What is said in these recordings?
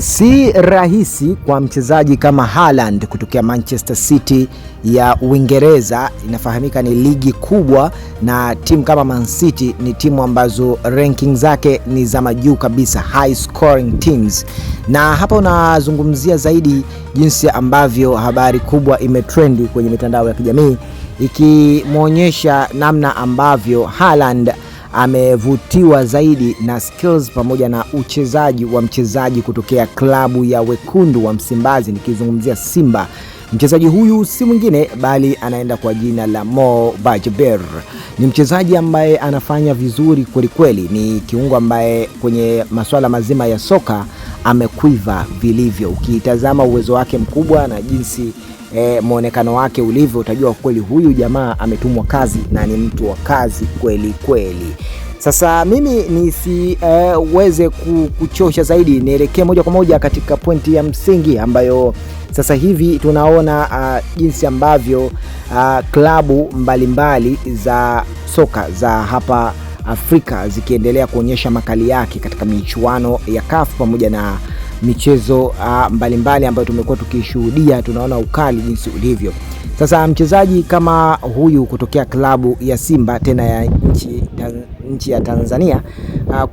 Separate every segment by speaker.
Speaker 1: Si rahisi kwa mchezaji kama Haaland kutokea Manchester City ya Uingereza. Inafahamika ni ligi kubwa, na timu kama Man City ni timu ambazo ranking zake ni za majuu kabisa, high scoring teams. Na hapa unazungumzia zaidi jinsi ambavyo habari kubwa imetrendi kwenye mitandao ya kijamii, ikimwonyesha namna ambavyo Haaland amevutiwa zaidi na skills pamoja na uchezaji wa mchezaji kutokea klabu ya Wekundu wa Msimbazi, nikizungumzia Simba. Mchezaji huyu si mwingine bali anaenda kwa jina la Mo Bajaber. Ni mchezaji ambaye anafanya vizuri kweli kweli, ni kiungo ambaye kwenye masuala mazima ya soka amekuiva vilivyo. Ukitazama uwezo wake mkubwa na jinsi muonekano wake ulivyo, utajua kweli huyu jamaa ametumwa kazi na ni mtu wa kazi kweli kweli. Sasa mimi nisiweze kuchosha zaidi, nielekee moja kwa moja katika pointi ya msingi ambayo sasa hivi tunaona jinsi ambavyo klabu mbalimbali za soka za hapa Afrika zikiendelea kuonyesha makali yake katika michuano ya CAF pamoja na michezo mbalimbali ambayo tumekuwa tukishuhudia. Tunaona ukali jinsi ulivyo. Sasa mchezaji kama huyu kutokea klabu ya Simba, tena ya nchi ya Tanzania,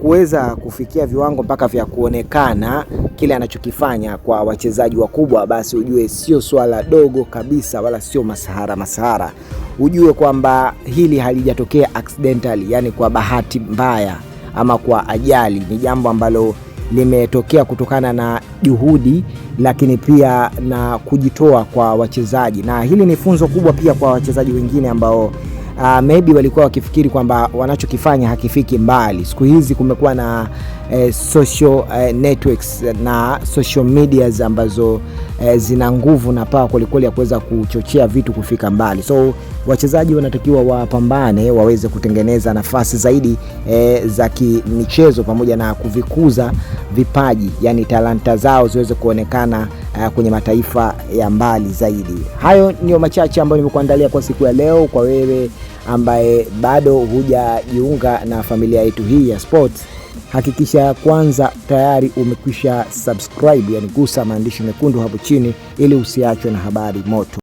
Speaker 1: kuweza kufikia viwango mpaka vya kuonekana kile anachokifanya kwa wachezaji wakubwa, basi ujue sio swala dogo kabisa, wala sio masahara. Ujue kwamba hili halijatokea accidentally, yani kwa bahati mbaya ama kwa ajali. Ni jambo ambalo limetokea kutokana na juhudi, lakini pia na kujitoa kwa wachezaji, na hili ni funzo kubwa pia kwa wachezaji wengine ambao maybe walikuwa wakifikiri kwamba wanachokifanya hakifiki mbali. Siku hizi kumekuwa na social networks na social medias ambazo zina nguvu na power kwelikweli ya kuweza kuchochea vitu kufika mbali. So wachezaji wanatakiwa wapambane, waweze kutengeneza nafasi zaidi za kimichezo pamoja na kuvikuza vipaji, yani talanta zao ziweze kuonekana kwenye mataifa ya mbali zaidi. Hayo ndio machache ambayo nimekuandalia kwa siku ya leo. Kwa wewe ambaye bado hujajiunga na familia yetu hii ya sports, hakikisha kwanza tayari umekwisha subscribe, yani gusa maandishi mekundu hapo chini ili usiachwe na habari moto.